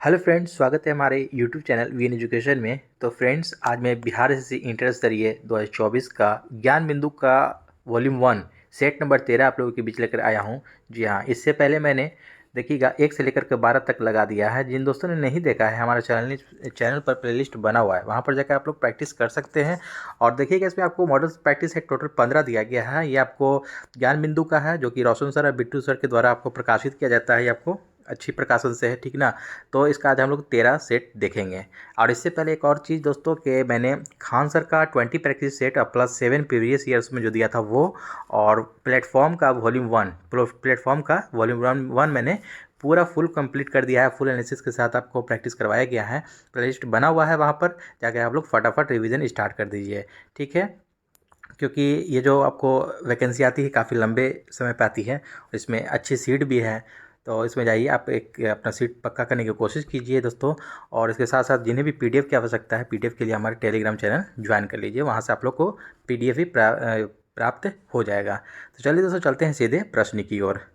Hello friends, स्वागत है हमारे यूट्यूब चैनल वीएन एजुकेशन में। तो फ्रेंड्स, आज मैं बिहार एसएससी इंटर स्तरीय 2024 का ज्ञान बिंदु का वॉल्यूम 1 सेट नंबर 13 आप लोगों के बीच लेकर आया हूं। जी हाँ, इससे पहले मैंने देखिएगा 1 से लेकर के 12 तक लगा दिया है। जिन दोस्तों ने नहीं देखा है, हमारे चैनल पर प्लेलिस्ट बना हुआ है, वहाँ पर जाकर आप लोग प्रैक्टिस कर सकते हैं। और देखिएगा, इसमें आपको मॉडल प्रैक्टिस है टोटल 15 दिया गया है। ये आपको ज्ञान बिंदु का है, जो कि रोशन सर और बिट्टू सर के द्वारा आपको प्रकाशित किया जाता है। ये आपको अच्छी प्रकाशन से है, ठीक ना। तो इसका आज हम लोग 13 सेट देखेंगे। और इससे पहले एक और चीज़ दोस्तों, कि मैंने खान सर का 20 प्रैक्टिस सेट और प्लस 7 प्रीवियस ईयर्स में जो दिया था वो, और प्लेटफॉर्म का वॉल्यूम वन मैंने पूरा फुल कंप्लीट कर दिया है। फुल एनालिसिस के साथ आपको प्रैक्टिस करवाया गया है। प्लेलिस्ट बना हुआ है, वहाँ पर जाकर आप लोग फटाफट रिवीजन स्टार्ट कर दीजिए, ठीक है। क्योंकि ये जो आपको वैकेंसी आती है काफ़ी लंबे समय पे आती है, इसमें अच्छी सीट भी है। तो इसमें जाइए, आप एक अपना सीट पक्का करने की कोशिश कीजिए दोस्तों। और इसके साथ साथ जिन्हें भी पीडीएफ की आवश्यकता है, पीडीएफ के लिए हमारे टेलीग्राम चैनल ज्वाइन कर लीजिए। वहाँ से आप लोग को पीडीएफ ही प्राप्त हो जाएगा। तो चलिए दोस्तों, चलते हैं सीधे प्रश्न की ओर।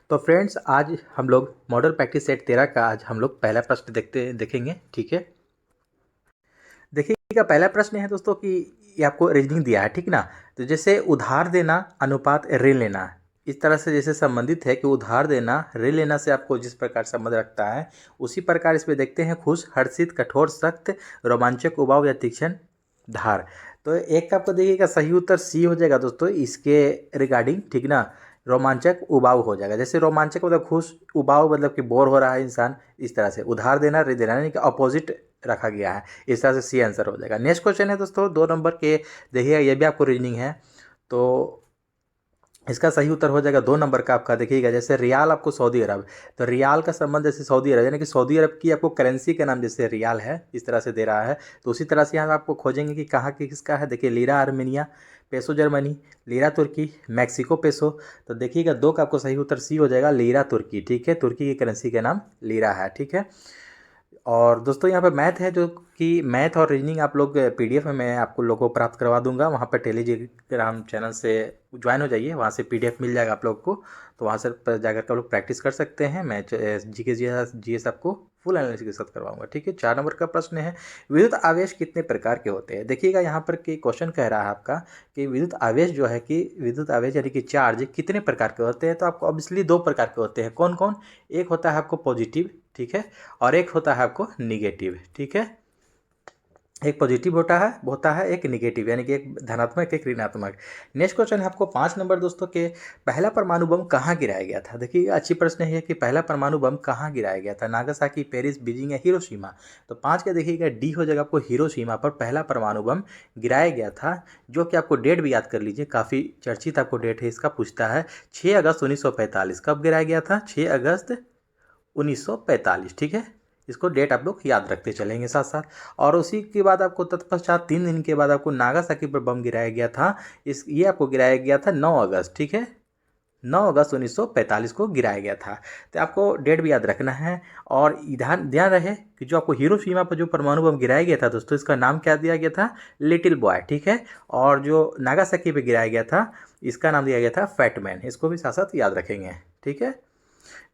तो फ्रेंड्स, आज हम लोग मॉडल प्रैक्टिस सेट 13 का आज हम लोग पहला प्रश्न देखेंगे, ठीक है। देखिएगा, पहला प्रश्न है दोस्तों कि ये आपको रीजनिंग दिया है, ठीक ना। तो जैसे उधार देना अनुपात ऋण लेना, इस तरह से जैसे संबंधित है कि उधार देना ऋण लेना से आपको जिस प्रकार संबंध रखता है, उसी प्रकार इसमें देखते हैं खुश, हर्षित, कठोर, सख्त, रोमांचक, उबाऊ या तीक्ष्ण धार। तो एक का आपको देखिएगा सही उत्तर सी हो जाएगा दोस्तों इसके रिगार्डिंग, ठीक ना। रोमांचक उबाऊ हो जाएगा। जैसे रोमांचक मतलब खुश, उबाऊ मतलब कि बोर हो रहा है इंसान, इस तरह से उधार देना ऋण देना यानी कि अपोजिट रखा गया है। इस तरह से सी आंसर हो जाएगा। नेक्स्ट क्वेश्चन है दोस्तों 2 नंबर के, देखिएगा ये भी आपको रीजनिंग है। तो इसका सही उत्तर हो जाएगा 2 नंबर का आपका। देखिएगा, जैसे रियाल आपको सऊदी अरब, तो रियाल का संबंध जैसे सऊदी अरब यानी कि सऊदी अरब की आपको करेंसी का नाम जैसे रियाल है, इस तरह से दे रहा है। तो उसी तरह से यहाँ आपको खोजेंगे कि कहाँ की किसका है। देखिए, lira Armenia, peso Germany, lira तुर्की, मैक्सिको पेसो। तो देखिएगा 2 का आपको सही उत्तर सी हो जाएगा, लीरा तुर्की, ठीक है। तुर्की की करेंसी का नाम लीरा है, ठीक है। और दोस्तों यहाँ पर मैथ है, जो कि मैथ और रीजनिंग आप लोग पीडीएफ में मैं आपको लोगों को प्राप्त करवा दूंगा। वहाँ पर टेलीग्राम चैनल से ज्वाइन हो जाइए, वहाँ से पीडीएफ मिल जाएगा आप लोग को। तो वहाँ से जाकर के आप लोग प्रैक्टिस कर सकते हैं। मैं जीएस आपको फुल एनालिसिस के साथ करवाऊंगा, ठीक है। 4 नंबर का प्रश्न है, विद्युत आवेश कितने प्रकार के होते हैं। देखिएगा, यहाँ पर कि क्वेश्चन कह रहा है आपका कि विद्युत आवेश जो है कि विद्युत आवेश यानी कि चार्ज कितने प्रकार के होते हैं। तो आपको ऑब्वियसली 2 प्रकार के होते हैं। कौन कौन? एक होता है आपको पॉजिटिव, ठीक है, और एक होता है आपको निगेटिव, ठीक है। एक पॉजिटिव होता है एक निगेटिव, यानी कि एक धनात्मक एक ऋणात्मक। नेक्स्ट क्वेश्चन है आपको 5 नंबर दोस्तों के, पहला परमाणु बम कहाँ गिराया गया था। देखिए, अच्छी प्रश्न है कि पहला परमाणु बम कहाँ गिराया गया था, नागासाकी, पेरिस, बीजिंग या हिरोशिमा। तो 5 का देखिएगा डी हो जाएगा आपको, हिरोशिमा पर पहला परमाणु बम गिराया गया था। जो कि आपको डेट भी याद कर लीजिए, काफ़ी चर्चित आपको डेट है इसका, पूछता है 6 अगस्त 1945। कब गिराया गया था? 6 अगस्त 1945, ठीक है। इसको डेट आप लोग याद रखते चलेंगे साथ साथ। और उसी के बाद आपको तत्पश्चात 3 दिन के बाद आपको नागासाकी पर बम गिराया गया था। ये आपको गिराया गया था 9 अगस्त, ठीक है। 9 अगस्त 1945 को गिराया गया था। तो आपको डेट भी याद रखना है। और ध्यान ध्यान रहे कि जो आपको हिरोशिमा पर जो परमाणु बम गिराया गया था दोस्तों, इसका नाम क्या दिया गया था? लिटिल बॉय, ठीक है। और जो नागासाकी पे गिराया गया था, इसका नाम दिया गया था फैटमैन। इसको भी साथ साथ याद रखेंगे, ठीक है।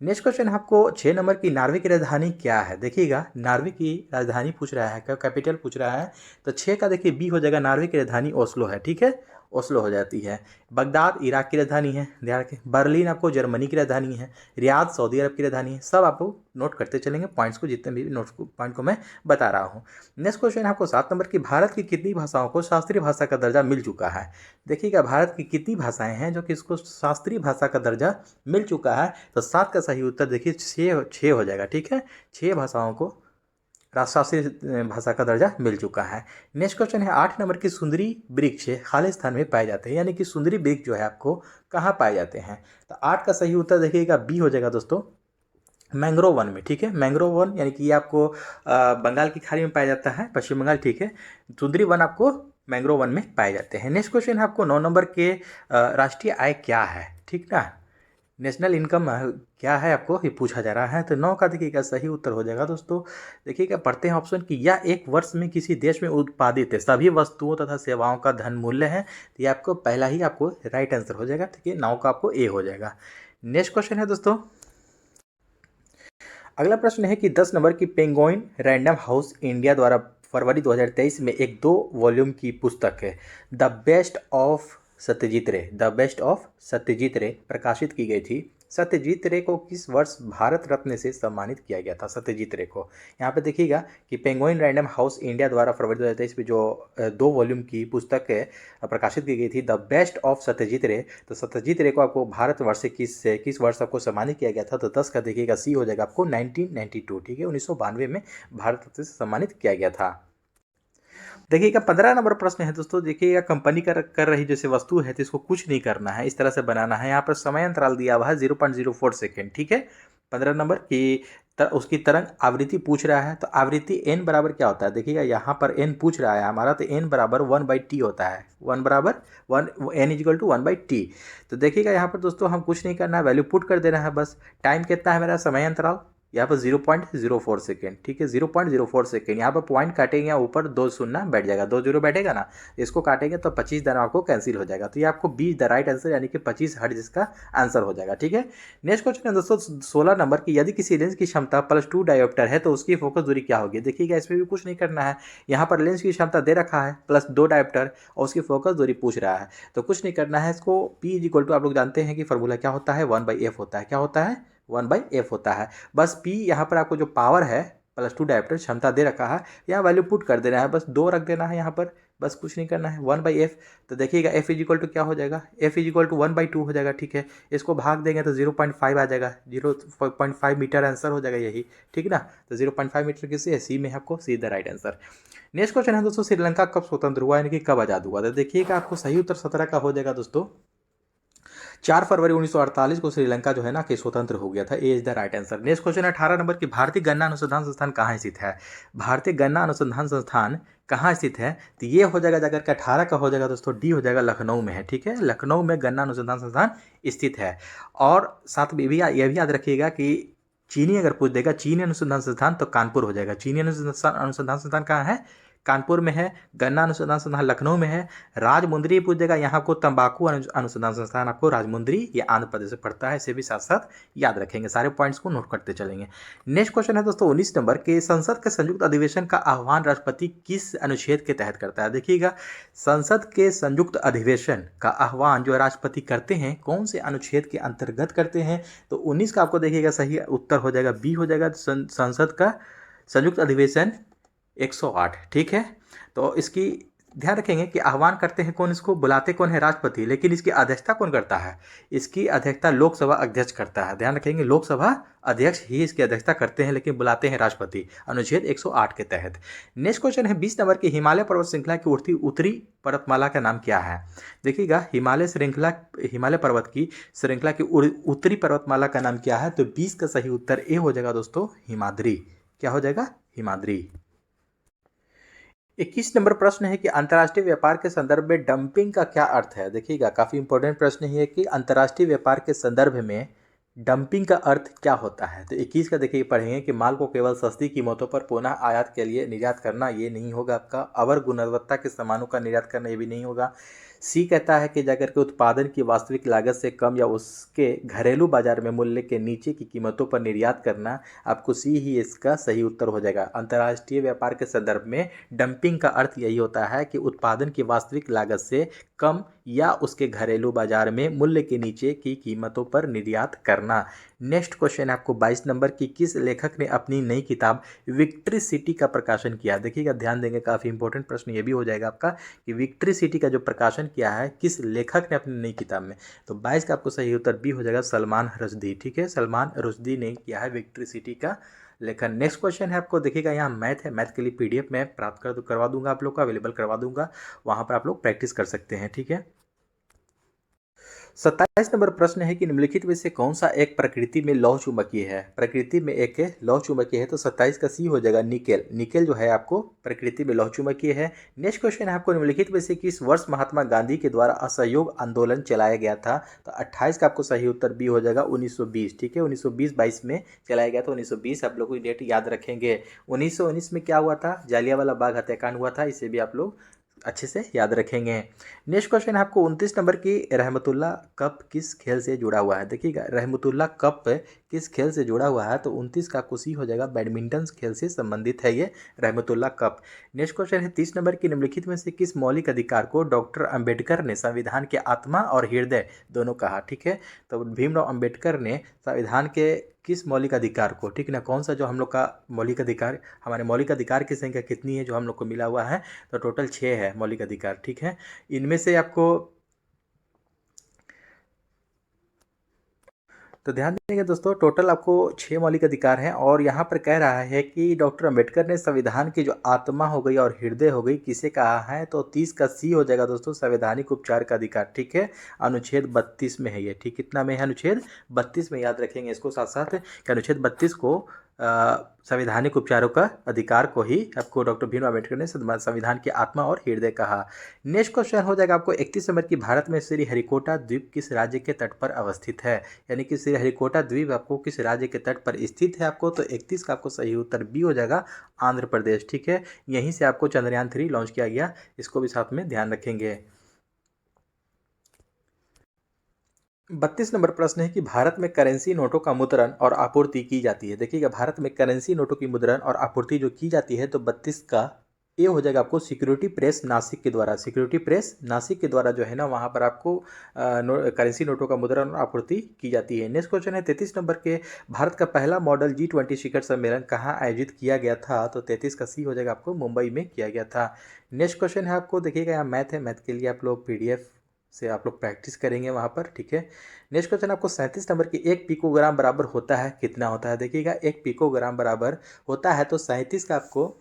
नेक्स्ट क्वेश्चन आपको 6 नंबर की, नार्वे की राजधानी क्या है। देखिएगा, नार्वे की राजधानी पूछ रहा है, कैपिटल पूछ रहा है। तो 6 का देखिए बी हो जाएगा, नार्वे की राजधानी ओस्लो है, ठीक है। ओस्लो हो जाती है। बगदाद इराक की राजधानी है, ध्यान रखें। बर्लिन आपको जर्मनी की राजधानी है। रियाद सऊदी अरब की राजधानी है। सब आपको नोट करते चलेंगे पॉइंट्स को, जितने भी नोट्स को पॉइंट को मैं बता रहा हूँ। नेक्स्ट क्वेश्चन आपको 7 नंबर की, भारत की कितनी भाषाओं को शास्त्रीय भाषा का दर्जा मिल चुका है। देखिएगा, भारत की कितनी भाषाएं हैं जो कि इसको शास्त्रीय भाषा का दर्जा मिल चुका है। तो 7 का सही उत्तर देखिए 6 हो जाएगा, ठीक है। 6 भाषाओं को शास्त्रीय भाषा का दर्जा मिल चुका है। नेक्स्ट क्वेश्चन है 8 नंबर की, सुंदरी वृक्ष खालिस्तान में पाए जाते हैं, यानी कि सुंदरी वृक्ष जो है आपको कहाँ पाए जाते हैं। तो 8 का सही उत्तर देखिएगा बी हो जाएगा दोस्तों, मैंग्रोव वन में, ठीक है। मैंग्रोव वन यानी कि ये आपको बंगाल की खाड़ी में पाया जाता है, पश्चिम बंगाल, ठीक है। सुंदरी वन आपको मैंग्रोव वन में पाए जाते हैं। नेक्स्ट क्वेश्चन है आपको 9 नंबर के, राष्ट्रीय आय क्या है, ठीक ना। नेशनल इनकम क्या है आपको ये पूछा जा रहा है, तो 9 का देखिएगा सही उत्तर हो जाएगा दोस्तों। देखिएगा पढ़ते हैं ऑप्शन कि यह एक वर्ष में किसी देश में उत्पादित सभी वस्तुओं तथा सेवाओं का धन मूल्य है। तो ये आपको पहला ही आपको राइट आंसर हो जाएगा, ठीक है, 9 का आपको ए हो जाएगा। नेक्स्ट क्वेश्चन है दोस्तों, अगला प्रश्न है कि 10 नंबर की पेंगुइन रैंडम हाउस इंडिया द्वारा फरवरी 2023 में एक 2 वॉल्यूम की पुस्तक है द बेस्ट ऑफ सत्यजीत रे प्रकाशित की गई थी। सत्यजीत रे को किस वर्ष भारत रत्न से सम्मानित किया गया था? सत्यजीत रे को यहाँ पे देखिएगा कि पेंगुइन रैंडम हाउस इंडिया द्वारा फरवरी 2023 में जो 2 वॉल्यूम की पुस्तक है प्रकाशित की गई थी द बेस्ट ऑफ सत्यजीत रे, तो सत्यजीत रे को आपको भारत वर्ष से किस वर्ष आपको सम्मानित किया गया था? तो 10 का देखिएगा सी हो जाएगा आपको 1992, ठीक है, 1992 में भारत रत्न से सम्मानित किया गया था। देखिएगा 15 नंबर प्रश्न है दोस्तों, देखिएगा कंपनी कर रही जैसे वस्तु है तो इसको कुछ नहीं करना है, इस तरह से बनाना है। यहाँ पर समय अंतराल दिया हुआ है 0.04 सेकेंड, ठीक है। 15 नंबर की उसकी तरंग आवृत्ति पूछ रहा है, तो आवृत्ति n बराबर क्या होता है? देखिएगा यहाँ पर n पूछ रहा है हमारा, तो n बराबर 1/t होता है, 1 बराबर 1 n इजिकल टू 1/t। तो देखिएगा यहाँ पर दोस्तों हम कुछ नहीं करना है, वैल्यू पुट कर देना है बस। टाइम कितना है मेरा, समय अंतराल यहाँ पर 0.04 सेकेंड, ठीक है, 0.04 सेकेंड। यहाँ पर पॉइंट काटेंगे या ऊपर 2 शून्य बैठ जाएगा, 2 जीरो बैठेगा ना, इसको काटेंगे तो 25 दाना आपको कैंसिल हो जाएगा, तो ये आपको 20 द राइट आंसर यानी कि 25 हर्ट्ज इसका आंसर हो जाएगा, ठीक है। नेक्स्ट क्वेश्चन है दोस्तों 16 नंबर की, यदि किसी लेंस की क्षमता +2 डायोप्टर है तो उसकी फोकस दूरी क्या होगी? देखिएगा इसमें भी कुछ नहीं करना है, यहाँ पर लेंस की क्षमता दे रखा है +2 डायोप्टर और उसकी फोकस दूरी पूछ रहा है, तो कुछ नहीं करना है। इसको P इजिकल टू आप लोग जानते हैं कि फॉर्मूला क्या होता है, 1/f होता है, क्या होता है, 1/f होता है। बस P यहाँ पर आपको जो पावर है +2 डायोप्टर क्षमता दे रखा है, यहाँ वैल्यू पुट कर देना है, बस 2 रख देना है यहाँ पर, बस कुछ नहीं करना है, 1/f। तो देखिएगा f इजिकल टू क्या हो जाएगा, f इजिकल टू 1/2 हो जाएगा, ठीक है। इसको भाग देंगे तो 0.5 आ जाएगा, 0.5 मीटर आंसर हो जाएगा यही, ठीक ना। तो 0.5 मीटर किसी है, सी में है आपको see the right answer. Next question है दोस्तों, श्रीलंका कब स्वतंत्र हुआ यानी कि कब आज़ाद हुआ? तो देखिएगा आपको सही उत्तर 17 का हो जाएगा दोस्तों। 4 फरवरी 1948 को श्रीलंका जो है ना कि स्वतंत्र हो गया था, A is the right answer. Next question 18 number की, भारतीय गन्ना अनुसंधान संस्थान कहाँ स्थित है? भारतीय गन्ना अनुसंधान संस्थान कहाँ स्थित है? तो ये हो जाएगा जाकर के 18 का हो जाएगा दोस्तों, डी हो जाएगा, लखनऊ में है, ठीक है, लखनऊ में गन्ना अनुसंधान संस्थान स्थित है। और साथ में भी ये भी याद रखिएगा कि चीनी अगर पूछ देगा चीनी अनुसंधान संस्थान तो कानपुर हो जाएगा। चीनी अनुसंधान संस्थान कहाँ है? कानपुर में है। गन्ना अनुसंधान संस्थान लखनऊ में है। राजमुंदरी पूछ देगा, यहाँ को तंबाकू अनुसंधान संस्थान आपको राजमुंदरी, ये आंध्र प्रदेश से पड़ता है, इसे भी साथ साथ याद रखेंगे, सारे पॉइंट्स को नोट करते चलेंगे। नेक्स्ट क्वेश्चन है दोस्तों 19 नंबर के, संसद के संयुक्त अधिवेशन का आह्वान राष्ट्रपति किस अनुच्छेद के तहत करता है? देखिएगा संसद के संयुक्त अधिवेशन का आह्वान जो राष्ट्रपति करते हैं कौन से अनुच्छेद के अंतर्गत करते हैं? तो 19 का आपको देखिएगा सही उत्तर हो जाएगा, बी हो जाएगा, संसद का संयुक्त अधिवेशन 108, ठीक है। तो इसकी ध्यान रखेंगे कि आह्वान करते हैं कौन, इसको बुलाते कौन है, राष्ट्रपति, लेकिन इसकी अध्यक्षता कौन करता है? इसकी अध्यक्षता लोकसभा अध्यक्ष करता है, ध्यान रखेंगे, लोकसभा अध्यक्ष ही इसकी अध्यक्षता करते हैं, लेकिन बुलाते हैं राष्ट्रपति, अनुच्छेद 108 के तहत। नेक्स्ट क्वेश्चन है 20 नंबर की, हिमालय पर्वत श्रृंखला की उठती उत्तरी पर्वतमाला का नाम क्या है? देखिएगा हिमालय पर्वत की श्रृंखला की उत्तरी पर्वतमाला का नाम क्या है? तो 20 का सही उत्तर ए हो जाएगा दोस्तों, हिमाद्री। क्या हो जाएगा? हिमाद्री। 21 नंबर प्रश्न है कि अंतर्राष्ट्रीय व्यापार के संदर्भ में डंपिंग का क्या अर्थ है? देखिएगा काफ़ी इंपॉर्टेंट प्रश्न है कि अंतर्राष्ट्रीय व्यापार के संदर्भ में डंपिंग का अर्थ क्या होता है? तो 21 का देखिए पढ़ेंगे कि माल को केवल सस्ती कीमतों पर पुनः आयात के लिए निर्यात करना, ये नहीं होगा आपका। अवर गुणवत्ता के सामानों का निर्यात करना, ये भी नहीं होगा। सी कहता है कि जाकर के उत्पादन की वास्तविक लागत से कम या उसके घरेलू बाजार में मूल्य के नीचे की कीमतों पर निर्यात करना, आपको सी ही इसका सही उत्तर हो जाएगा। अंतर्राष्ट्रीय व्यापार के संदर्भ में डंपिंग का अर्थ यही होता है कि उत्पादन की वास्तविक लागत से कम या उसके घरेलू बाजार में मूल्य के नीचे की कीमतों पर निर्यात करना। नेक्स्ट क्वेश्चन है आपको 22 नंबर की, किस लेखक ने अपनी नई किताब विक्ट्री सिटी का प्रकाशन किया? देखिएगा ध्यान देंगे, काफ़ी इंपॉर्टेंट प्रश्न ये भी हो जाएगा आपका कि विक्ट्री सिटी का जो प्रकाशन किया है किस लेखक ने अपनी नई किताब में? तो 22 का आपको सही उत्तर बी हो जाएगा, सलमान रुश्दी, ठीक है, सलमान रुश्दी ने किया है विक्ट्री सिटी का लेखन। नेक्स्ट क्वेश्चन है आपको, देखिएगा यहाँ मैथ है, मैथ के लिए PDF मैं प्राप्त करवा दूंगा, आप लोग को अवेलेबल करवा दूंगा, वहाँ पर आप लोग प्रैक्टिस कर सकते हैं, ठीक है। 27 नंबर प्रश्न है कि निम्नलिखित में से कौन सा एक प्रकृति में लौह चुंबकीय है। प्रकृति में एक लौह चुंबकीय है, तो 27 का सी हो जाएगा निकेल। निकेल जो है आपको प्रकृति में लौह चुंबकीय है। नेक्स्ट क्वेश्चन है आपको निम्नलिखित में से किस वर्ष महात्मा गांधी के द्वारा असहयोग आंदोलन चलाया गया था। तो 28 का आपको सही उत्तर बी हो जाएगा 1920। ठीक है, 1920-22 में चलाया गया था। 1920 आप लोग को डेट याद रखेंगे। 1919 में क्या हुआ था, जालियांवाला बाग हत्याकांड हुआ था, इसे भी आप लोग अच्छे से याद रखेंगे। नेक्स्ट क्वेश्चन है आपको 29 नंबर की, रहमतुल्लाह कप किस खेल से जुड़ा हुआ है। देखिएगा रहमतुल्लाह कप किस खेल से जुड़ा हुआ है, तो 29 का आपको सी हो जाएगा, बैडमिंटन खेल से संबंधित है ये रहमतुल्लाह कप। नेक्स्ट क्वेश्चन है 30 नंबर की, निम्नलिखित में से किस मौलिक अधिकार को डॉक्टर अंबेडकर ने संविधान के आत्मा और हृदय दोनों कहा। ठीक है, तो भीमराव अंबेडकर ने संविधान के किस मौलिक अधिकार को, ठीक ना, कौन सा जो हम लोग का मौलिक अधिकार, हमारे मौलिक अधिकार की संख्या कितनी है जो हम लोग को मिला हुआ है, तो टोटल 6 है मौलिक अधिकार। ठीक है, इनमें से आपको तो ध्यान देंगे दोस्तों, टोटल आपको 6 मौलिक अधिकार हैं और यहाँ पर कह रहा है कि डॉक्टर अंबेडकर ने संविधान की जो आत्मा हो गई और हृदय हो गई किसे कहा है, तो 30 का सी हो जाएगा दोस्तों, संवैधानिक उपचार का अधिकार। ठीक है, अनुच्छेद 32 में है ये। ठीक, कितना में है, अनुच्छेद 32 में, याद रखेंगे इसको साथ साथ कि अनुच्छेद 32 को संवैधानिक उपचारों का अधिकार को ही आपको डॉक्टर भीमराव अम्बेडकर ने संविधान की आत्मा और हृदय कहा। नेक्स्ट क्वेश्चन हो जाएगा आपको 31 नंबर की, भारत में श्रीहरिकोटा द्वीप किस राज्य के तट पर अवस्थित है। यानी कि श्रीहरिकोटा द्वीप आपको किस राज्य के तट पर स्थित है आपको, तो 31 का आपको सही उत्तर बी हो जाएगा, आंध्र प्रदेश। ठीक है, यहीं से आपको चंद्रयान 3 लॉन्च किया गया, इसको भी साथ में ध्यान रखेंगे। 32 नंबर प्रश्न है कि भारत में करेंसी नोटों का मुद्रण और आपूर्ति की जाती है। देखिएगा भारत में करेंसी नोटों की मुद्रण और आपूर्ति जो की जाती है, तो 32 का ये हो जाएगा आपको सिक्योरिटी प्रेस नासिक के द्वारा। सिक्योरिटी प्रेस नासिक के द्वारा जो है ना, वहाँ पर आपको करेंसी नोटों का मुद्रण और आपूर्ति की जाती है। नेक्स्ट क्वेश्चन है 33 नंबर के, भारत का पहला मॉडल G20 शिखर सम्मेलन कहाँ आयोजित किया गया था, तो 33 का सी हो जाएगा, आपको मुंबई में किया गया था। नेक्स्ट क्वेश्चन है आपको, देखिएगा यहाँ मैथ है, मैथ के लिए आप लोग PDF से आप लोग प्रैक्टिस करेंगे वहाँ पर। ठीक है, नेक्स्ट क्वेश्चन आपको 37 नंबर की, 1 पिकोग्राम बराबर होता है कितना होता है। देखिएगा 1 पिकोग्राम बराबर होता है, तो 37 का आपको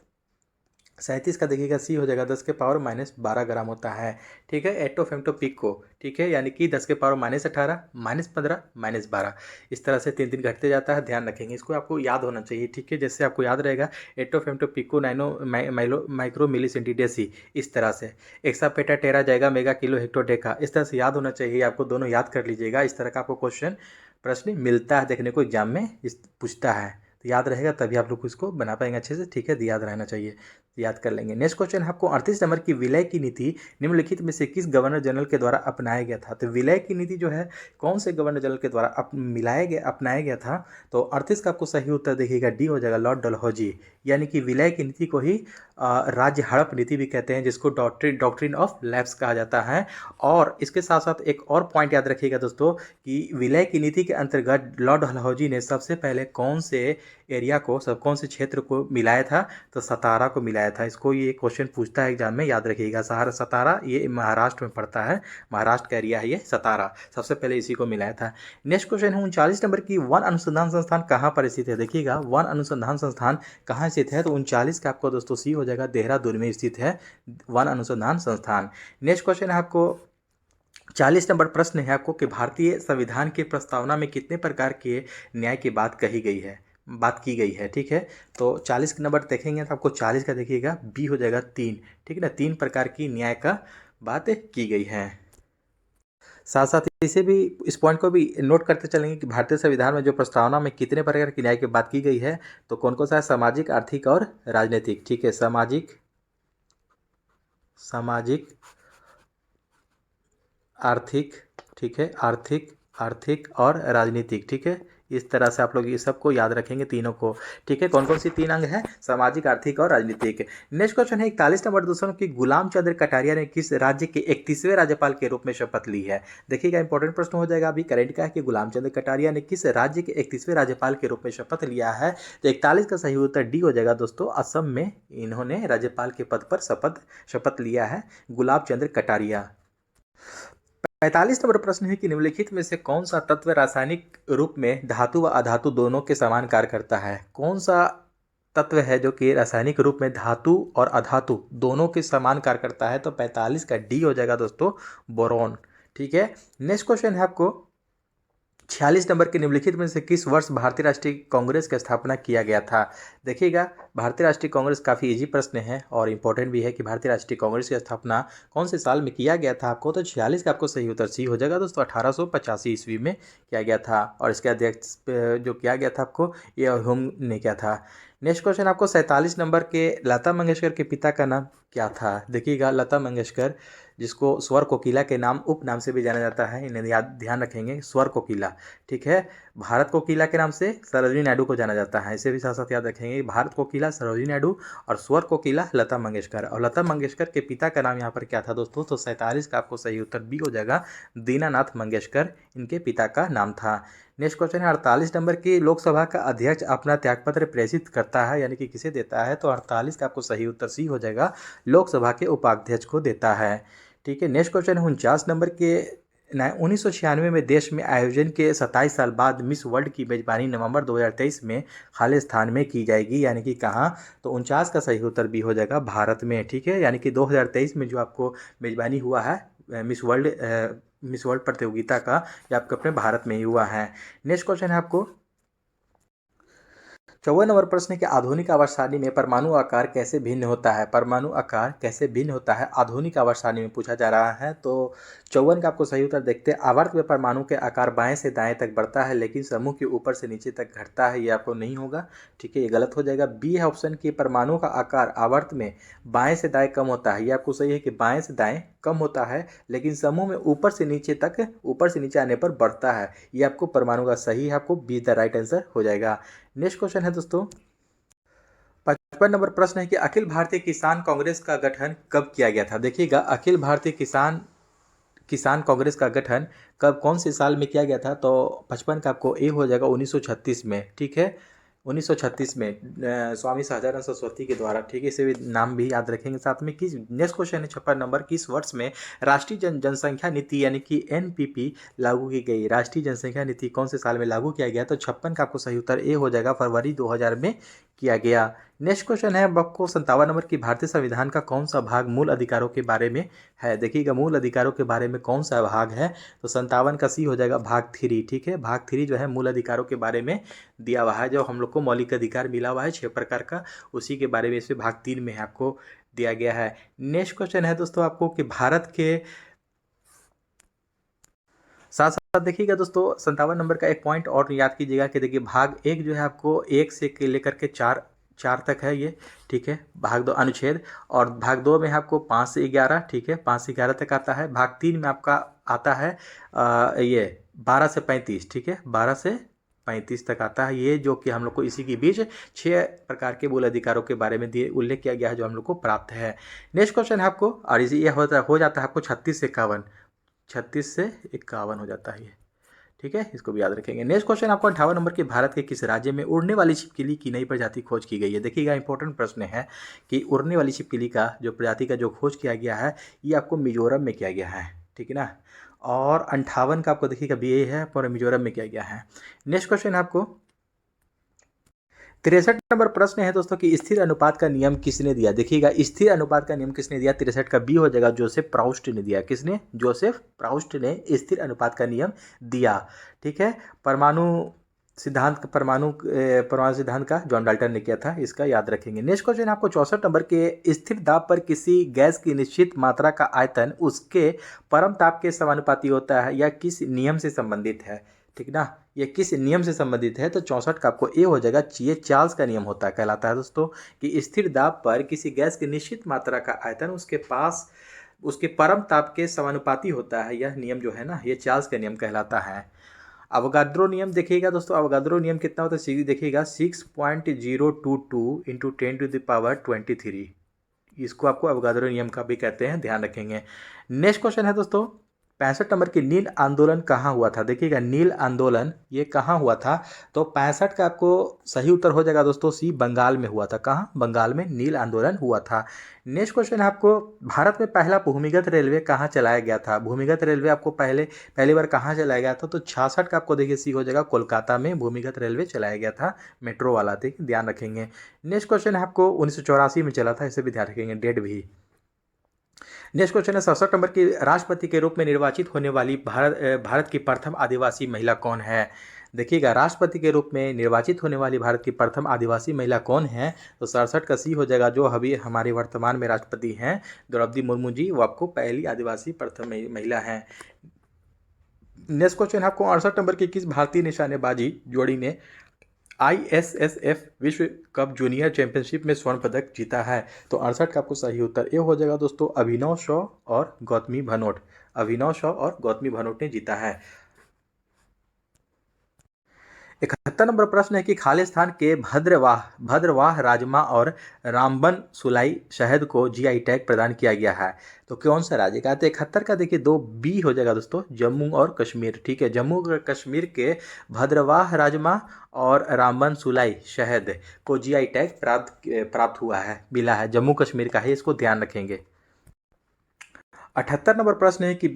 37 का देखिएगा सी हो जाएगा 10 के पावर -12 ग्राम होता है। ठीक है, एटो फेमटो पिको। ठीक है, यानी कि 10 के पावर -18 -15 -12 इस तरह से 3 घटते जाता है, ध्यान रखेंगे, इसको आपको याद होना चाहिए। ठीक है, जैसे आपको याद रहेगा एटो फेमटो पिको नैनो माइक्रो मिली सेंटीडेसी, इस तरह से एक्सा पेटा टेरा जाएगा मेगा किलो हेक्टो डेका, इस तरह से याद होना चाहिए आपको, दोनों याद कर लीजिएगा। इस तरह का आपको क्वेश्चन प्रश्न मिलता है देखने को एग्जाम में, इस पूछता है, तो याद रहेगा तभी आप लोग इसको बना पाएंगे अच्छे से। ठीक है, याद रहना चाहिए, याद कर लेंगे। नेक्स्ट क्वेश्चन है आपको 38 नंबर की, विलय की नीति निम्नलिखित में से किस गवर्नर जनरल के द्वारा अपनाया गया था। तो विलय की नीति जो है कौन से गवर्नर जनरल के द्वारा अपनाया गया था, तो 38 का आपको सही उत्तर देखिएगा डी हो जाएगा, लॉर्ड डलहौजी। यानी कि विलय की नीति को ही राज्य हड़प नीति भी कहते हैं, जिसको डॉक्ट्रिन ऑफ लैप्स कहा जाता है। और इसके साथ साथ एक और पॉइंट याद रखिएगा दोस्तों कि विलय की नीति के अंतर्गत लॉर्ड डलहौजी ने सबसे पहले कौन से एरिया को, कौन से क्षेत्र को मिलाया था, तो सतारा को मिलाया था। इसको ये क्वेश्चन पूछता है एग्जाम में, याद रखिएगा। सतारा ये महाराष्ट्र में पड़ता है, महाराष्ट्र का एरिया है ये सतारा, सबसे पहले इसी को मिलाया था। नेक्स्ट क्वेश्चन है 39 नंबर की, वन अनुसंधान संस्थान कहाँ पर स्थित है। देखिएगा वन अनुसंधान संस्थान कहाँ स्थित है, तो 39 का आपको दोस्तों सी हो जाएगा, देहरादून में स्थित है वन अनुसंधान संस्थान। नेक्स्ट क्वेश्चन है आपको 40 नंबर प्रश्न है आपको कि भारतीय संविधान की प्रस्तावना में कितने प्रकार के न्याय की बात की गई है। ठीक है, तो 40 नंबर देखेंगे तो आपको 40 का देखिएगा बी हो जाएगा 3। ठीक है ना, 3 प्रकार की न्याय का बात की गई है। साथ साथ इसे भी, इस पॉइंट को भी नोट करते चलेंगे कि भारतीय संविधान में जो प्रस्तावना में कितने प्रकार की न्याय की बात की गई है, तो कौन कौन सा है, सामाजिक, आर्थिक और राजनीतिक। ठीक है, सामाजिक, आर्थिक, ठीक है, आर्थिक और राजनीतिक। ठीक है, इस तरह से आप लोग ये सबको याद रखेंगे तीनों को। ठीक है, कौन कौन सी 3 अंग है, सामाजिक, आर्थिक और राजनीतिक। नेक्स्ट क्वेश्चन है 41 नंबर दोस्तों की, गुलाम चंद्र कटारिया ने किस राज्य के 31वें राज्यपाल के रूप में शपथ ली है। देखिएगा इंपॉर्टेंट प्रश्न हो जाएगा, अभी करेंट का है कि गुलाम चंद्र कटारिया ने किस राज्य के 31वें राज्यपाल के रूप में शपथ लिया है, तो 41 का सही उत्तर डी हो जाएगा दोस्तों, असम में इन्होंने राज्यपाल के पद पर शपथ लिया है गुलाब चंद्र कटारिया। 45 नंबर प्रश्न है कि निम्नलिखित में से कौन सा तत्व रासायनिक रूप में धातु व अधातु दोनों के समान कार्य करता है। कौन सा तत्व है जो कि रासायनिक रूप में धातु और अधातु दोनों के समान कार्य करता है, तो 45 का डी हो जाएगा दोस्तों, बोरॉन। ठीक है। नेक्स्ट क्वेश्चन है आपको 46 नंबर के निम्नलिखित में से किस वर्ष भारतीय राष्ट्रीय कांग्रेस की स्थापना किया गया था। देखिएगा, भारतीय राष्ट्रीय कांग्रेस काफ़ी इजी प्रश्न है और इम्पोर्टेंट भी है कि भारतीय राष्ट्रीय कांग्रेस की स्थापना कौन से साल में किया गया था आपको, तो 46 का आपको सही उत्तर सी हो जाएगा दोस्तों। 1885 ईस्वी में किया गया था और इसके अध्यक्ष जो किया गया था आपको, ये हुम ने किया था। नेक्स्ट क्वेश्चन आपको 47 नंबर के लता मंगेशकर के पिता का नाम क्या था। देखिएगा, लता मंगेशकर जिसको स्वर कोकिला के नाम उपनाम से भी जाना जाता है, इन्हें याद ध्यान रखेंगे, स्वर कोकिला, ठीक है। भारत कोकिला के नाम से सरोजिनी नायडू को जाना जाता है, इसे भी साथ साथ याद रखेंगे। भारत कोकिला सरोजिनी नायडू और स्वर कोकिला लता मंगेशकर। और लता मंगेशकर के पिता का नाम यहाँ पर क्या था दोस्तों, तो 47 का आपको सही उत्तर बी हो जाएगा, दीनानाथ मंगेशकर इनके पिता का नाम था। नेक्स्ट क्वेश्चन है 48 नंबर की, लोकसभा का अध्यक्ष अपना त्यागपत्र प्रेषित करता है यानी कि किसे देता है, तो 48 का आपको सही उत्तर सी हो जाएगा, लोकसभा के उपाध्यक्ष को देता है, ठीक है। नेक्स्ट क्वेश्चन है 49 नंबर के, 1996 में देश में आयोजन के 27 साल बाद मिस वर्ल्ड की मेजबानी नवंबर 2023 में खालिस्तान में की जाएगी, यानी कि कहाँ, तो 49 का सही उत्तर भी हो जाएगा, भारत में, ठीक है। यानी कि 2023 में जो आपको मेजबानी हुआ है मिस वर्ल्ड प्रतियोगिता का, ये आपके अपने भारत में ही हुआ है। नेक्स्ट क्वेश्चन है आपको 54 नंबर प्रश्न के आधुनिक आवर्त सारणी में परमाणु आकार कैसे भिन्न होता है। परमाणु आकार कैसे भिन्न होता है आधुनिक आवर्त सारणी में पूछा जा रहा है। तो 54 का आपको सही उत्तर देखते हैं, आवर्त में परमाणु के आकार बाएं से दाएं तक बढ़ता है लेकिन समूह के ऊपर से नीचे तक घटता है, ये आपको नहीं होगा, ठीक है, ये गलत हो जाएगा। बी है ऑप्शन की, परमाणु का आकार आवर्त में बाएं से दाएं कम होता है, ये आपको सही है कि बाएं से दाएं कम होता है लेकिन समूह में ऊपर से नीचे आने पर बढ़ता है, ये आपको परमाणु का सही है, आपको बी द राइट आंसर हो जाएगा। नेक्स्ट क्वेश्चन है दोस्तों 55 नंबर प्रश्न है कि अखिल भारतीय किसान कांग्रेस का गठन कब किया गया था। देखिएगा, अखिल भारतीय किसान कांग्रेस का गठन कब कौन से साल में किया गया था, तो 55 का आपको ए हो जाएगा 1936 में, ठीक है, 1936 में स्वामी सहजानंद सरस्वती के द्वारा, ठीक है, इसे भी नाम भी याद रखेंगे साथ में। किस नेक्स्ट क्वेश्चन है 56 नंबर, किस वर्ष में राष्ट्रीय जनसंख्या नीति यानी कि एनपीपी लागू की गई। राष्ट्रीय जनसंख्या नीति कौन से साल में लागू किया गया, तो 56 का आपको सही उत्तर ए हो जाएगा, फरवरी 2000 में किया गया। नेक्स्ट क्वेश्चन है आपको 57 नंबर की, भारतीय संविधान का कौन सा भाग मूल अधिकारों के बारे में है। देखिएगा, मूल अधिकारों के बारे में कौन सा भाग है, तो 57 का सी हो जाएगा, भाग 3, ठीक है। भाग 3 जो है मूल अधिकारों के बारे में दिया हुआ है, जो हम लोग को मौलिक अधिकार मिला हुआ है 6 प्रकार का, उसी के बारे में इसमें भाग 3 में आपको दिया गया है। नेक्स्ट क्वेश्चन है दोस्तों आपको कि भारत के साथ साथ देखिएगा दोस्तों 57 नंबर का एक पॉइंट और याद कीजिएगा कि देखिए भाग 1 जो है आपको 1 से लेकर के 4 तक है ये, ठीक है, भाग 2 अनुच्छेद, और भाग 2 में आपको 5 से 11, ठीक है, 5 से 11 तक आता है। भाग 3 में आपका आता है ये 12 से 35, ठीक है, 12 से 35 तक आता है, ये जो कि हम लोग को इसी के बीच 6 प्रकार के मूल अधिकारों के बारे में दिए उल्लेख किया गया है जो हम लोग को प्राप्त है। नेक्स्ट क्वेश्चन है आपको, और ये हो जाता है आपको 36 से 51 हो जाता है ये, ठीक है, इसको भी याद रखेंगे। नेक्स्ट क्वेश्चन आपको 58 नंबर के, भारत के किस राज्य में उड़ने वाली छिपकली की नई प्रजाति खोज की गई है। देखिएगा, इंपॉर्टेंट प्रश्न है कि उड़ने वाली छिपकली का जो प्रजाति का जो खोज किया गया है, ये आपको मिजोरम में किया गया है, ठीक है ना, और 58 का आपको देखिएगा बी ए है और मिजोरम में किया गया है। नेक्स्ट क्वेश्चन आपको 63 नंबर प्रश्न है दोस्तों कि स्थिर अनुपात का नियम किसने दिया। देखिएगा, स्थिर अनुपात का नियम किसने दिया, 63 का बी हो जाएगा, जोसेफ प्राउस्ट ने दिया। किसने, जोसेफ प्राउस्ट ने स्थिर अनुपात का नियम दिया, ठीक है। परमाणु सिद्धांत का जॉन डाल्टन ने किया था, इसका याद रखेंगे। नेक्स्ट क्वेश्चन आपको 64 नंबर के, स्थिर दाब पर किसी गैस की निश्चित मात्रा का आयतन उसके परम ताप के समानुपाती होता है या किस नियम से संबंधित है, ठीक ना, ये किस नियम से संबंधित है, तो 64 का आपको ए हो जाएगा, ये चार्ल्स का नियम होता है, कहलाता है दोस्तों कि स्थिर दाब पर किसी गैस की निश्चित मात्रा का आयतन उसके परम ताप के समानुपाती होता है, यह नियम जो है ना, ये चार्ल्स का नियम कहलाता है। अवगाद्रो नियम देखिएगा दोस्तों, अवगाद्रो नियम कितना होता है, देखिएगा 6.022 इंटू 10⁻23, इसको आपको अवगाद्रो नियम का भी कहते हैं, ध्यान रखेंगे। नेक्स्ट क्वेश्चन है दोस्तों 65 नंबर की, नील आंदोलन कहाँ हुआ था। देखिएगा, नील आंदोलन ये कहाँ हुआ था, तो 65 का आपको सही उत्तर हो जाएगा दोस्तों सी, बंगाल में हुआ था। कहाँ, बंगाल में नील आंदोलन हुआ था। नेक्स्ट क्वेश्चन है आपको, भारत में पहला भूमिगत रेलवे कहाँ चलाया गया था। भूमिगत रेलवे आपको पहली बार कहाँ चलाया गया था, तो 66 का आपको देखिए सी हो जाएगा, कोलकाता में भूमिगत रेलवे चलाया गया था, मेट्रो वाला, ठीक, ध्यान रखेंगे। नेक्स्ट क्वेश्चन है आपको 1984 में चला था, इसे भी ध्यान रखेंगे, डेट भी। नेक्स्ट क्वेश्चन है 67 नंबर की, राष्ट्रपति के रूप में निर्वाचित होने वाली भारत की प्रथम आदिवासी महिला कौन है? देखिएगा, राष्ट्रपति के रूप में निर्वाचित होने वाली भारत की प्रथम आदिवासी महिला कौन है? तो 67 का सी हो जाएगा, जो अभी हमारे वर्तमान में राष्ट्रपति हैं द्रौपदी मुर्मू जी, वो आपको पहली आदिवासी प्रथम महिला हैं। नेक्स्ट क्वेश्चन है आपको 68 नंबर की, किस भारतीय निशानेबाजी जोड़ी ने ISSF विश्व कप जूनियर चैंपियनशिप में स्वर्ण पदक जीता है? तो 68 का आपको सही उत्तर ए हो जाएगा दोस्तों, अभिनव शॉ और गौतमी भनोट। अभिनव शॉ और गौतमी भनोट ने जीता है। 71 नंबर प्रश्न है कि खालिस्तान के भद्रवाह राजमा और रामबन सुलाई शहद को GI टैग प्रदान किया गया है, तो कौन सा राज्य का? तो 71 का देखिए 2B हो जाएगा दोस्तों, जम्मू और कश्मीर। ठीक है, जम्मू और कश्मीर के भद्रवाह राजमा और रामबन सुलाई शहद को GI टैग प्राप्त हुआ है, मिला है, जम्मू कश्मीर का है, इसको ध्यान रखेंगे। 78 नंबर प्रश्न है कि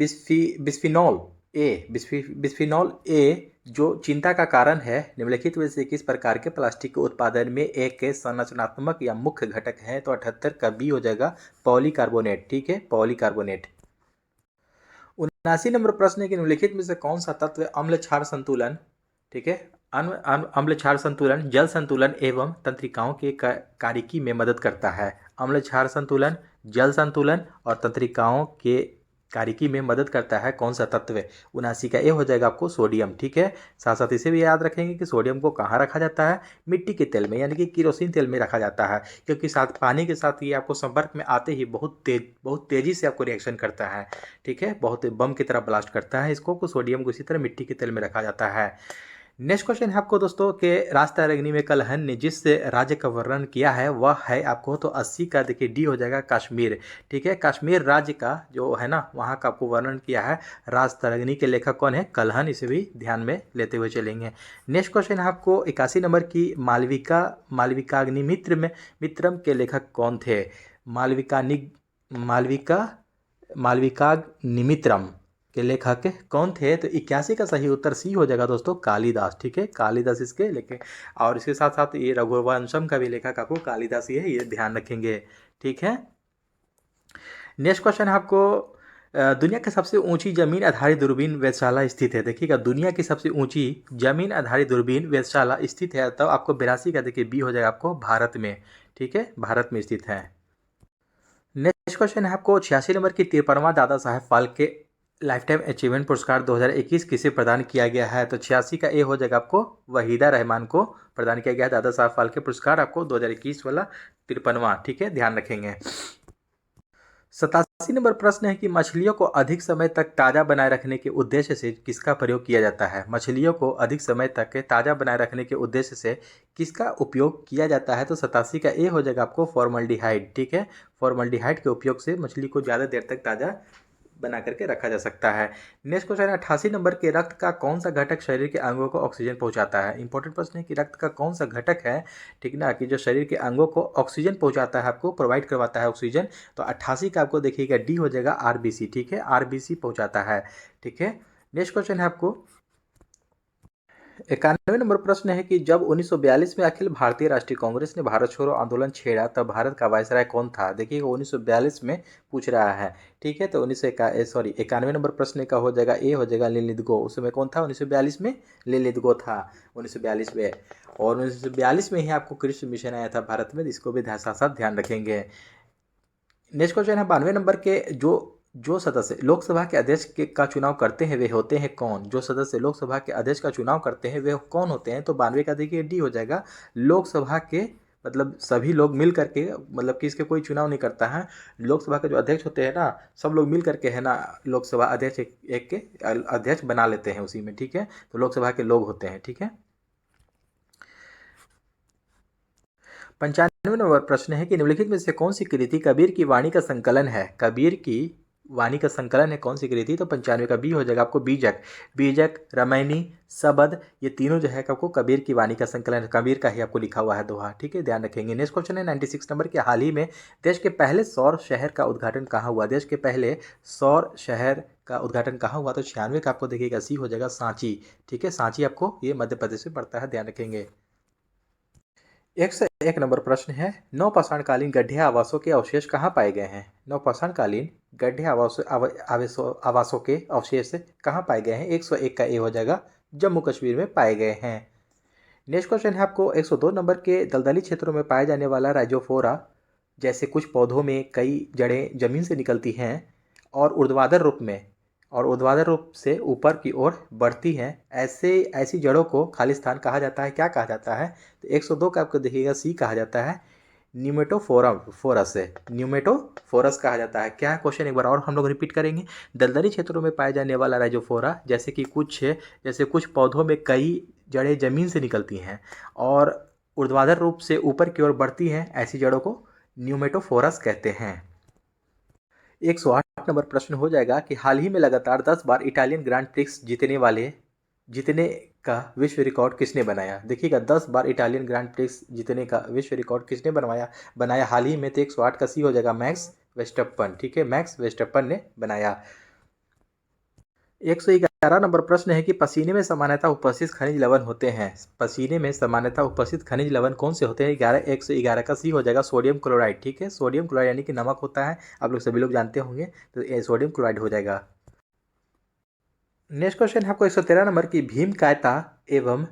बिस्फिनॉल ए जो चिंता का कारण है, निम्नलिखित में से किस प्रकार के प्लास्टिक के उत्पादन में एक संरचनात्मक या मुख्य घटक है? तो 78 का बी हो जाएगा, पॉलीकार्बोनेट। ठीक है, पॉलीकार्बोनेट। 79 नंबर प्रश्न है कि निम्नलिखित में से कौन सा तत्व अम्ल क्षार संतुलन, ठीक है, अम्ल क्षार संतुलन, जल संतुलन एवं तंत्रिकाओं के कार्यकी में मदद करता है? अम्ल क्षार संतुलन, जल संतुलन और तंत्रिकाओं के कार्यकी में मदद करता है, कौन सा तत्व? 79 का ए हो जाएगा आपको, सोडियम। ठीक है, साथ साथ इसे भी याद रखेंगे कि सोडियम को कहाँ रखा जाता है? मिट्टी के तेल में, यानी कि केरोसिन तेल में रखा जाता है, क्योंकि साथ पानी के साथ ये आपको संपर्क में आते ही बहुत तेजी से आपको रिएक्शन करता है। ठीक है, बहुत बम की तरह ब्लास्ट करता है इसको, सोडियम को इसी तरह मिट्टी के तेल में रखा जाता है। नेक्स्ट क्वेश्चन है आपको दोस्तों के, राजतरंगिणी में कलहन ने जिस राज्य का वर्णन किया है वह है आपको, तो 80 का देखिए डी हो जाएगा, कश्मीर। ठीक है, कश्मीर राज्य का जो है ना, वहाँ का आपको वर्णन किया है राजतरंगिणी के लेखक कौन है? कलहन, इसे भी ध्यान में लेते हुए चलेंगे। नेक्स्ट क्वेश्चन है आपको 81 नंबर की, मालविकाग्निमित्रम के लेखक कौन थे? मालविकाग्निमित्रम के लेखक कौन थे? तो 81 का सही उत्तर सी हो जाएगा दोस्तों, कालिदास। ठीक है, कालिदास इसके लेखे, और इसके साथ साथ ये रघुवंशम का भी लेखक आपको कालिदास ही है, ये ध्यान रखेंगे। ठीक है, नेक्स्ट क्वेश्चन है आपको, दुनिया की सबसे ऊंची जमीन आधारित दूरबीन वेधशाला स्थित है? देखिएगा, दुनिया की सबसे ऊंची जमीन आधारित दूरबीन वेधशाला स्थित है, तब आपको 82 का देखिए बी हो जाएगा आपको, भारत में। ठीक है, भारत में स्थित है। नेक्स्ट क्वेश्चन है आपको 86 नंबर की, 53वां Dada Saheb Phalke life time achievement पुरस्कार 2021 किसे प्रदान किया गया है? तो 86 का ए हो जाएगा आपको, वहीदा रहमान को प्रदान किया गया है दादा साहब फाल्के पुरस्कार आपको 2021 वाला, 53वां। ठीक है, ध्यान रखेंगे। 87 नंबर प्रश्न है कि मछलियों को अधिक समय तक ताज़ा बनाए रखने के उद्देश्य से किसका प्रयोग किया जाता है? मछलियों को अधिक समय तक ताज़ा बनाए रखने के उद्देश्य से किसका उपयोग किया जाता है? तो 87 का ए हो जाएगा आपको, फॉर्मल्डिहाइड। ठीक है, फॉर्मल्डिहाइड के उपयोग से मछली को ज़्यादा देर तक ताज़ा बना करके रखा जा सकता है। नेक्स्ट क्वेश्चन है 88 नंबर के, रक्त का कौन सा घटक शरीर के अंगों को ऑक्सीजन पहुंचाता है? इंपॉर्टेंट प्रश्न है कि रक्त का कौन सा घटक है, ठीक ना, कि जो शरीर के अंगों को ऑक्सीजन पहुंचाता है, आपको प्रोवाइड करवाता है ऑक्सीजन? तो 88 का आपको देखिएगा डी हो जाएगा, RBC। ठीक है, RBC पहुंचाता है। ठीक है, नेक्स्ट क्वेश्चन है आपको 91 नंबर प्रश्न है कि जब 1942 में अखिल भारतीय राष्ट्रीय कांग्रेस ने भारत छोड़ो आंदोलन छेड़ा, तब भारत का वायसराय कौन था? देखिए 1942 में पूछ रहा है। ठीक है, तो 91 नंबर प्रश्न का हो जाएगा ए हो जाएगा, लिनलिथगो। उस समय कौन था 1942 में? लिनलिथगो था 1942 में, और 1942 में ही आपको कृषि मिशन आया था भारत में, इसको भी साथ साथ ध्यान रखेंगे। नेक्स्ट क्वेश्चन है 92 नंबर के, जो सदस्य लोकसभा के अध्यक्ष का चुनाव करते हैं वे होते हैं कौन? जो सदस्य लोकसभा के अध्यक्ष का चुनाव करते हैं वे कौन होते हैं? तो 92 का देखिए डी हो जाएगा, लोकसभा के, मतलब सभी लोग मिल करके, मतलब कि इसके कोई चुनाव नहीं करता है, लोकसभा के जो अध्यक्ष होते हैं ना, सब लोग मिल करके है ना, लोकसभा अध्यक्ष एक के अध्यक्ष बना लेते हैं उसी में। ठीक है, तो लोकसभा के लोग होते हैं। ठीक है, 95 नंबर प्रश्न है कि निम्नलिखित में से कौन सी कृति कबीर की वाणी का संकलन है? कबीर की वाणी का संकलन है कौन सी कृति? तो 95 का बी हो जाएगा आपको, बीजक, रामायणी, सबद, ये तीनों जो है आपको कबीर की वाणी का संकलन है, कबीर का ही आपको लिखा हुआ है दोहा। ठीक है, ध्यान रखेंगे। नेक्स्ट क्वेश्चन है 96 नंबर के, हाल ही में देश के पहले सौर शहर का उद्घाटन कहाँ हुआ? देश के पहले सौर शहर का उद्घाटन कहाँ हुआ? तो 96 का आपको देखिएगा सी हो जाएगा, सांची। ठीक है, सांची आपको ये मध्य प्रदेश में पड़ता है, ध्यान रखेंगे। 101 नंबर प्रश्न है, नवपाषाणकालीन गड्ढे आवासों के अवशेष कहाँ पाए गए हैं? नवपाषाणकालीन गड्ढे आवासों के अवशेष कहाँ पाए गए हैं? 101 का ए हो जाएगा, जम्मू कश्मीर में पाए गए हैं। नेक्स्ट क्वेश्चन है आपको 102 नंबर के, दलदली क्षेत्रों में पाए जाने वाला राइजोफोरा जैसे कुछ पौधों में कई जड़ें जमीन से निकलती हैं और ऊर्ध्वाधर रूप से ऊपर की ओर बढ़ती हैं, ऐसी जड़ों को खाली स्थान कहा जाता है, क्या कहा जाता है? तो 102 का आपको देखिएगा सी कहा जाता है, न्यूमेटोफोरस है, न्यूमेटोफोरस कहा जाता है। क्या है क्वेश्चन, एक बार और हम लोग रिपीट करेंगे। दलदली क्षेत्रों में पाए जाने वाला राइजोफोरा जैसे कुछ पौधों में कई जड़ें जमीन से निकलती हैं और ऊर्ध्वाधर रूप से ऊपर की ओर बढ़ती हैं, ऐसी जड़ों को न्यूमेटोफोरस कहते हैं। 108 नंबर प्रश्न हो जाएगा कि हाल ही में लगातार 10 बार इटालियन ग्रांड प्रिक्स जीतने का विश्व रिकॉर्ड किसने बनाया? देखिएगा, 10 बार इटालियन ग्रांड प्रिक्स जीतने का विश्व रिकॉर्ड किसने बनाया हाल ही में? तो 108 का सी हो जाएगा, मैक्स वेस्टप्पन। ठीक है, मैक्स वेस्टप्पन ने बनाया। 111 नंबर प्रश्न है कि पसीने में सामान्यतः उपस्थित खनिज लवण होते हैं। पसीने में सामान्यतः उपस्थित खनिज लवण कौन से होते हैं? 111 का सी हो जाएगा, सोडियम क्लोराइड। ठीक है, सोडियम क्लोराइड यानी कि नमक होता है, आप लोग सभी लोग जानते होंगे, तो ये सोडियम क्लोराइड हो जाएगा। नेक्स्ट क्वेश्चन है आपको 113 नंबर की, भीम कायता एवं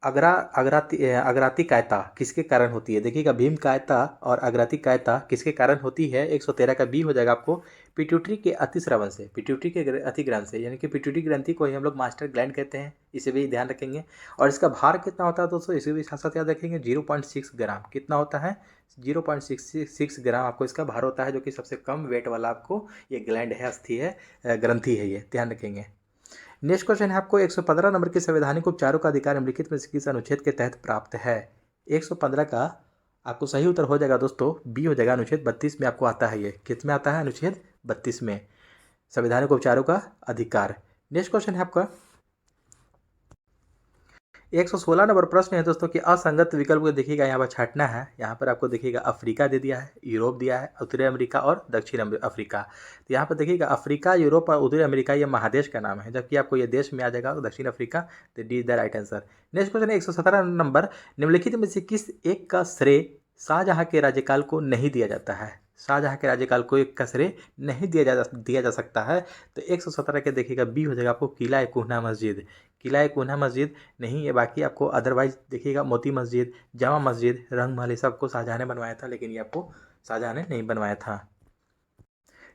अग्राती कायता किसके कारण होती है? देखिएगा, भीम कायता और अग्राती कायता किसके कारण होती है? 113 का बी हो जाएगा आपको, पिट्यूटरी के अतिस्रावन से, पिट्यूटरी के अतिग्रहण से, यानी कि पिट्यूटरी ग्रंथि को ही हम लोग मास्टर ग्लैंड कहते हैं, इसे भी ध्यान रखेंगे। और इसका भार कितना होता है दोस्तों, इसे भी साथ साथ याद रखेंगे, 0.6 ग्राम। कितना होता है? 0.66 ग्राम आपको इसका भार होता है, जो कि सबसे कम वेट वाला आपको ये ग्लैंड है, अस्थि है, ग्रंथि है, ये ध्यान रखेंगे। नेक्स्ट क्वेश्चन है आपको 115 नंबर के, संवैधानिक उपचारों का अधिकार निम्नलिखित में से किस अनुच्छेद के तहत प्राप्त है? 115 का आपको सही उत्तर हो जाएगा दोस्तों, बी हो जाएगा, अनुच्छेद 32 में आपको आता है। ये किस में आता है? अनुच्छेद 32 में, संवैधानिक उपचारों का अधिकार। नेक्स्ट क्वेश्चन है आपका 116 नंबर प्रश्न है दोस्तों कि असंगत विकल्प को देखिएगा, यहाँ पर छाटना है। यहाँ पर आपको देखिएगा अफ्रीका दे दिया है, यूरोप दिया है, उत्तरी अमेरिका और दक्षिण अफ्रीका। तो यहाँ पर देखिएगा अफ्रीका, यूरोप और उत्तरी अमेरिका ये महादेश का नाम है, जबकि आपको ये देश में आ जाएगा दक्षिण अफ्रीका। तो D is the right answer. Next question है 117 नंबर, निम्नलिखित में से किस एक का श्रेय शाहजहाँ के राज्यकाल को नहीं दिया जाता है? शाहजहाँ के राज्यकाल को एक का श्रेय नहीं दिया जा सकता है। तो 117 के देखिएगा बी हो जाएगा आपको, किला कोहिनूर मस्जिद। किला कोहिनूर मस्जिद नहीं है, बाकी आपको अदरवाइज देखिएगा मोती मस्जिद, जामा मस्जिद, रंग महल, सबको शाहजहाँ ने बनवाया था, लेकिन ये आपको शाहजहाँ ने नहीं बनवाया था।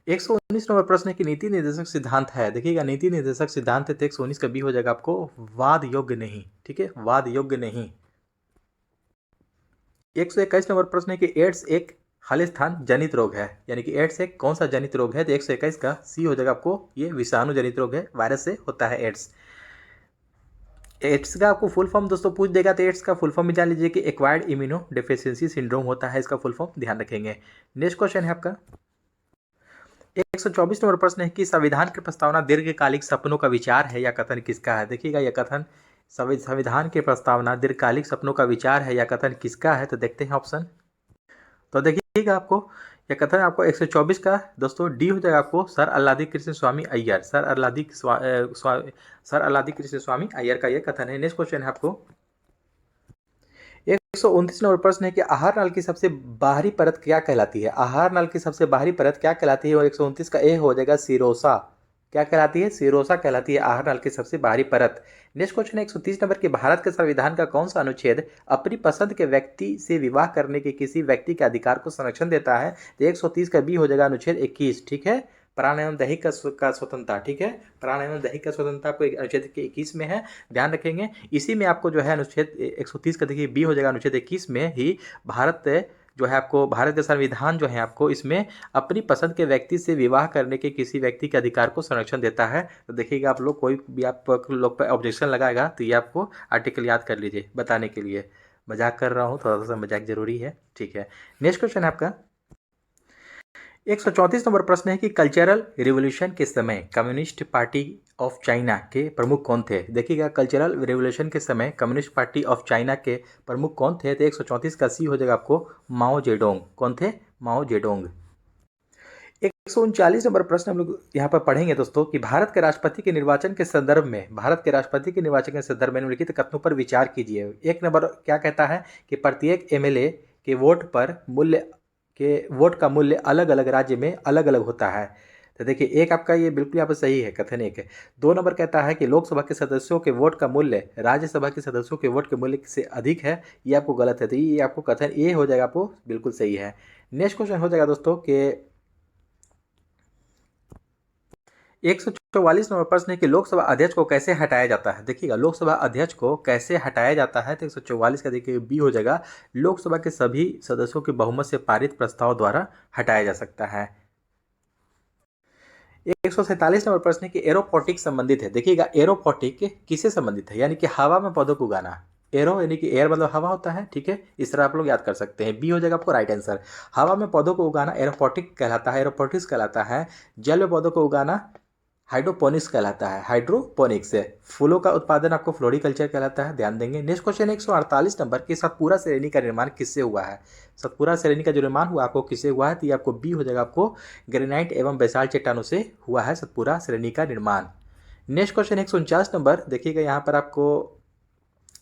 119 नंबर प्रश्न है कि नीति निर्देशक सिद्धांत है। देखिएगा, नीति निर्देशक सिद्धांत है, तो 119 का बी हो जाएगा आपको, वाद योग्य नहीं। ठीक है, वाद योग्य नहीं। 121 नंबर प्रश्न है कि एड्स एक खालिस्तान जनित रोग है, यानी कि एड्स एक कौन सा जनित रोग है? तो 121 का सी हो जाएगा आपको, ये विषाणु जनित रोग है, वायरस से होता है एड्स। एड्स का आपको फुल फॉर्म दोस्तों पूछ देगा, तो एड्स का फुल फॉर्म भी जान लीजिए कि एक्वायर्ड इम्यूनो डेफिशिएंसी सिंड्रोम होता है, इसका फुल फॉर्म ध्यान रखेंगे। नेक्स्ट क्वेश्चन है आपका 124 नंबर प्रश्न है कि संविधान की प्रस्तावना दीर्घकालिक सपनों का विचार है या कथन किसका है? देखिएगा, यह कथन संविधान की प्रस्तावना दीर्घकालिक सपनों का विचार है या कथन किसका है? तो देखते हैं ऑप्शन। तो देखिएगा, आपको यह कथन आपको 124 का दोस्तों डी हो जाएगा आपको, सर अल्लादी कृष्ण स्वामी अय्यर। सर अल्लादी कृष्ण स्वामी अय्यर का यह कथन है। नेक्स्ट क्वेश्चन है आपको 129 नंबर प्रश्न है कि आहार नाल की सबसे बाहरी परत क्या कहलाती है? आहार नाल की सबसे बाहरी परत क्या कहलाती है? और 129 का ए हो जाएगा, सिरोसा। क्या कहलाती है? सिरोसा कहलाती है आहार नाल की सबसे बाहरी परत। नेक्स्ट क्वेश्चन है 130 नंबर की, भारत के संविधान का कौन सा अनुच्छेद अपनी पसंद के व्यक्ति से विवाह करने के किसी व्यक्ति के अधिकार को संरक्षण देता है? तो 130 का बी हो जाएगा, अनुच्छेद 21। ठीक है, प्राण एवं दैहिक का स्वतंत्रता। ठीक है, प्राण एवं दैहिक का स्वतंत्रता आपको अनुच्छेद के 21 में है, ध्यान रखेंगे। इसी में आपको जो है अनुच्छेद 130 का देखिए बी हो जाएगा, अनुच्छेद 21 में ही भारत जो है आपको, भारत का संविधान जो है आपको इसमें अपनी पसंद के व्यक्ति से विवाह करने के किसी व्यक्ति के अधिकार को संरक्षण देता है। तो देखिएगा, आप लोग कोई भी आप लोग पर ऑब्जेक्शन लगाएगा तो ये आपको आर्टिकल याद कर लीजिए बताने के लिए। मजाक कर रहा हूँ, थोड़ा सा मजाक जरूरी है। ठीक है, नेक्स्ट क्वेश्चन है आपका 134 नंबर प्रश्न है कि कल्चरल रिवॉल्यूशन के समय कम्युनिस्ट पार्टी ऑफ चाइना के प्रमुख कौन थे? देखिएगा, कल्चरल रिवॉल्यूशन के समय कम्युनिस्ट पार्टी ऑफ चाइना के प्रमुख कौन थे? तो 134 का सी हो जाएगा आपको, माओ जेडोंग। कौन थे? माओ जेडोंग। 139 नंबर प्रश्न हम लोग यहाँ पर पढ़ेंगे दोस्तों कि भारत के राष्ट्रपति के निर्वाचन के संदर्भ में निम्नलिखित कथनों पर विचार कीजिए। एक नंबर क्या कहता है कि प्रत्येक एमएलए के वोट का मूल्य अलग अलग राज्य में अलग अलग होता है। तो देखिए एक आपका ये बिल्कुल यहाँ पर सही है, कथन एक है। 2 नंबर कहता है कि लोकसभा के सदस्यों के वोट का मूल्य राज्यसभा के सदस्यों के वोट के मूल्य से अधिक है, ये आपको गलत है। तो ये आपको कथन ए हो जाएगा, आपको बिल्कुल सही है। नेक्स्ट क्वेश्चन हो जाएगा दोस्तों कि 144 नंबर प्रश्न है कि लोकसभा अध्यक्ष को कैसे हटाया जाता है। देखिएगा लोकसभा अध्यक्ष को कैसे हटाया जाता है, तो 144 का देखिए बी हो जाएगा, लोकसभा के सभी सदस्यों के बहुमत से पारित प्रस्ताव द्वारा हटाया जा सकता है। 147 नंबर प्रश्न है कि एरोपोटिक संबंधित है। देखिएगा एरोपोटिक किससे संबंधित है, यानी कि हवा में पौधों को उगाना। एरो यानी कि एयर मतलब हवा होता है, ठीक है, इस तरह आप लोग याद कर सकते हैं। बी हो जाएगा आपको राइट आंसर। हवा में पौधों को उगाना एरोपोटिक कहलाता है, एरोपोटिक्स कहलाता है। जल में पौधों को उगाना हाइड्रोपोनिक्स कहलाता है, हाइड्रोपोनिक्स है। फूलों का उत्पादन आपको फ्लोरिकल्चर कहलाता है, ध्यान देंगे। नेक्स्ट क्वेश्चन 148 नंबर की सतपुरा श्रेणी का निर्माण किससे हुआ है। सतपुरा श्रेणी का जो निर्माण हुआ आपको किससे हुआ है, तो ये आपको बी हो जाएगा, आपको ग्रेनाइट एवं बेसाल्ट चट्टानों से हुआ है सतपुरा श्रेणी का निर्माण। नेक्स्ट क्वेश्चन 149 नंबर देखिएगा, यहाँ पर आपको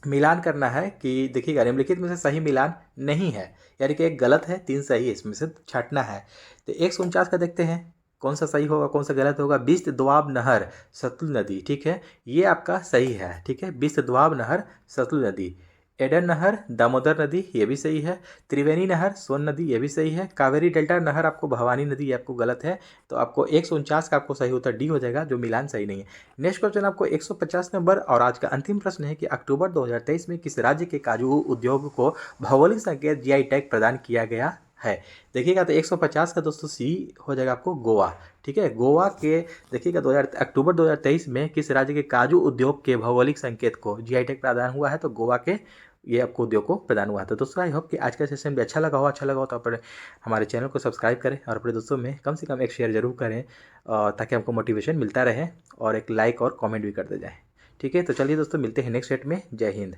मिलान करना है कि देखिएगा निम्नलिखित में से सही मिलान नहीं है, यानी कि एक गलत है 3 सही है, इसमें से छांटना है। तो 149 का देखते हैं कौन सा सही होगा कौन सा गलत होगा। बिस्त दोआब नहर सतलुज नदी, ठीक है, ये आपका सही है, ठीक है। बिस्त दोआब नहर सतलुज नदी। एडन नहर दामोदर नदी, ये भी सही है। त्रिवेणी नहर सोन नदी, ये भी सही है। कावेरी डेल्टा नहर आपको भवानी नदी, ये आपको गलत है। तो आपको 149 का आपको सही उत्तर डी हो जाएगा, जो मिलान सही नहीं है। नेक्स्ट क्वेश्चन आपको 150 नंबर और आज का अंतिम प्रश्न है कि अक्टूबर 2023 में किस राज्य के काजू उद्योग को भौगोलिक संकेत जीआई टैग प्रदान किया गया है। देखिएगा तो 150 का दोस्तों सी हो जाएगा आपको गोवा, ठीक है। गोवा के देखिएगा अक्टूबर 2023 में किस राज्य के काजू उद्योग के भौगोलिक संकेत को जीआई टैग प्रदान हुआ है, तो गोवा के ये आपको उद्योग को प्रदान हुआ था। दोस्तों आई होप कि आज का सेशन भी अच्छा लगा हो तो अपने हमारे चैनल को सब्सक्राइब करें और अपने दोस्तों में कम से कम एक शेयर जरूर करें, ताकि हमको मोटिवेशन मिलता रहे, और एक लाइक और कमेंट भी करते जाएं, ठीक है। तो चलिए दोस्तों मिलते हैं नेक्स्ट सेट में। जय हिंद।